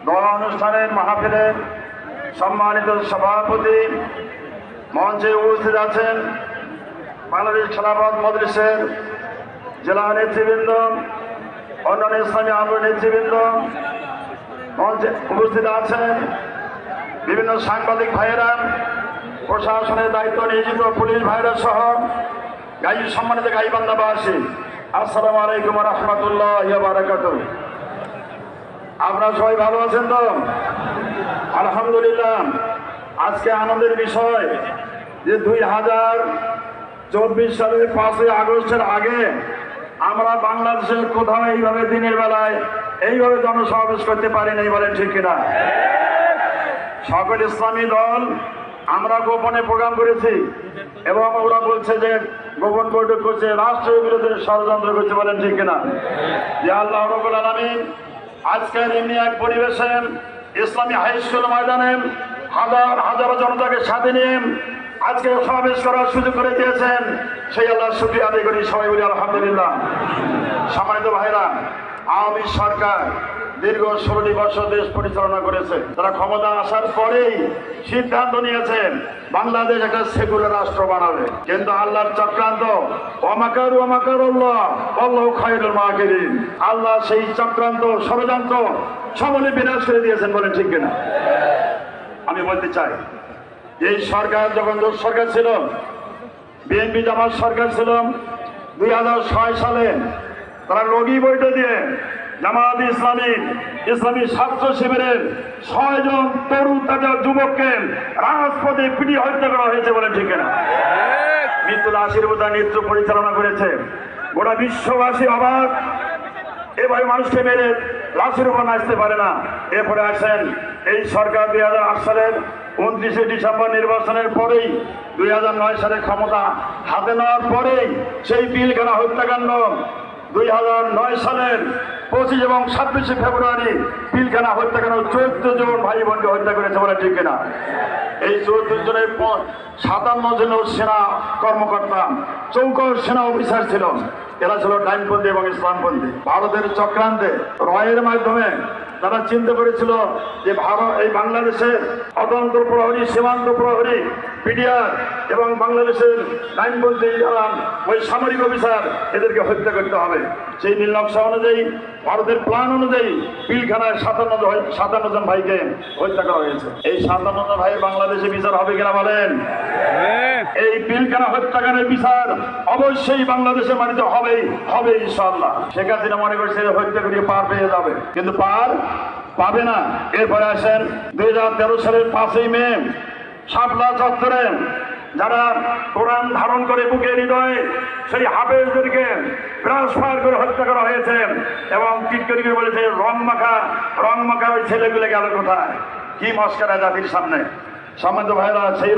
দোয়া অনুষ্ঠানের মাহফিলের সম্মানিত সভাপতি মঞ্চে উপস্থিত আছেন বাংলাদেশ খেলাফত মজলিসের জেলা নেতৃবৃন্দ, অন্যান্য ইসলামী আন্দোলন নেতৃবৃন্দ, মঞ্চে উপস্থিত আছেন বিভিন্ন সাংবাদিক ভাইয়েরা, প্রশাসনের দায়িত্ব নিয়োজিত পুলিশ ভাইয়েরা সহ সম্মানিত গাইবান্ধাবাসী, আসসালামু আলাইকুম ওয়া রাহমাতুল্লাহি ওয়া বারাকাতুহু। আপনারা সবাই ভালো আছেন তো? আলহামদুলিল্লাহ। আজকে আনন্দের বিষয় যে 2024 সালের 5ই আগস্টের আগে আমরা বাংলাদেশের কোথাও এইভাবে দিনের বেলায় এইভাবে জনসমাবেশ করতে পারি নাই, বলেন ঠিক কিনা? সকল ইসলামী দল আমরা গোপনে প্রোগ্রাম করেছি এবং ওরা বলছে যে গোপন বৈঠক করছে, রাষ্ট্রের বিরুদ্ধে ষড়যন্ত্র করছে, বলেন ঠিক কিনা? যে আল্লাহ রাব্বুল আলামিন আজকের এমনি এক পরিবেশে ইসলামী হাই স্কুল ময়দানে হাজার হাজার জনতাকে সাথে নিয়ে আজকে সমাবেশ করার সুযোগ করে দিয়েছেন, সেই আল্লাহর শুকরিয়া আদায় করি, সবাই বলি আলহামদুলিল্লাহ। সম্মানিত ভাইরা, আওয়ামী সরকার দীর্ঘ 16 বছর দেশ পরিচালনা করেছে। তারা ক্ষমতা আসার পরেই সিদ্ধান্ত নিয়েছেন বাংলাদেশ একটা সেকুলার রাষ্ট্র বানাবে, কিন্তু আল্লাহর চক্রান্ত, ওয়ামাকারু ওয়ামাকারুল্লাহ আল্লাহু খায়রুল মাকিরিন, আল্লাহ সেই চক্রান্ত ষড়যন্ত্র সকলে বিনাশ করে দিয়েছেন, বলেন ঠিক কিনা? আমি বলতে চাই, এই সরকার যখন সরকার ছিল, বিএনপি জামাত সরকার ছিল, 2006 সালে তারা লগি বৈঠক দিয়ে জামাত ইসলামী ছাত্র শিবিরের 6 জন তরুণ তাজা যুবককে রাজপথে পিটিয়ে হত্যা করা হয়েছে, বলে ঠিক না? মৃত্যুল আশীর্বাদ নৃত্য পরিচালনা করেছে। গোটা বিশ্ববাসী অবাক, এভাবে মানুষকে মেরে লাশের উপর নাচতে পারে না। এরপরে আসেন এই সরকার 2008 সালের 29শে ডিসেম্বর নির্বাচনের পরেই 2009 সালে ক্ষমতা হাতে নেওয়ার পরেই সেই পিলখানা হত্যাকাণ্ড, 2009 সালের 25 এবং 26শে ফেব্রুয়ারি পিলখানা হত্যাকাণ্ড 14 জন ভাই বোনকে হত্যা করেছে, বলে ঠিক কিনা? এই 14 জনের 57 জন সেনা কর্মকর্তা, চৌকস সেনা অফিসার ছিল। এরা ছিল ডাইনপন্থী এবং ইসলামপন্থী। ভারতের চক্রান্তে রয়ের মাধ্যমে তারা চিন্তা করেছিল যে এই বাংলাদেশের অতন্ত্র প্রহরী, সীমান্ত প্রহরী, পিডিআর এবং বাংলাদেশের ডাইনপন্থী যারা ওই সামরিক অফিসার, এদেরকে হত্যা করতে হবে। সেই নীল নকশা অনুযায়ী, ভারতের প্ল্যান অনুযায়ী পিলখানায় 57 জন ভাইকে হত্যা করা হয়েছে। এই 57 জন ভাইয়ের বাংলাদেশে বিচার হবে কিনা বলেন? এই পিলখানা হত্যাকাণ্ডের বিচার অবশ্যই বাংলাদেশের মাটিতে হবে ইনশাআল্লাহ। শেখ হাসিনা মনে করছে হত্যা করিয়ে পার পেয়ে যাবে, কিন্তু পার পাবে না। এরপরে আসেন 2013 সালের 5ই মে শাপলা চত্বরে যারা কোরআন ধারণ করে বুকে হৃদয়ে সেই হাফেজদেরকে ট্রান্সফার করে হত্যা করা হয়েছে এবং টিটকরি করে বলেছে রং মাখা ওই ছেলেগুলো গেল কোথায়? কি মস্কারা জাতির সামনে। সম্মানিত ভাইরা, সেই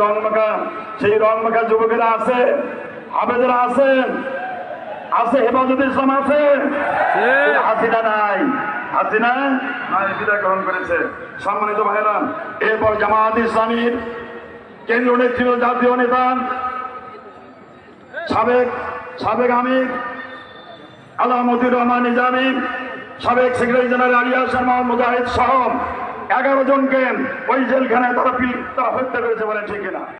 রং মাখা যুবকেরা আছে, হাফেজরা আছে, হেফাজতে ইসলাম আছে, হাসিনা নাই, হাসিনা বিদায় গ্রহণ করেছে। সম্মানিত ভাইরা, এরপর জামাত ইসলামীর কেন্দ্রীয় নেতৃত্ব, জাতীয় নেতা, সাবেক আমির আল্লাহ মতিউর রহমান নিজামী, সাবেক সেক্রেটারি জেনারেল আলী হাসান মোহাম্মদ মুজাহিদ সহ 11 জনকে ওই জেলখানায় তারা হত্যা করেছে, বলেন ঠিক কিনা?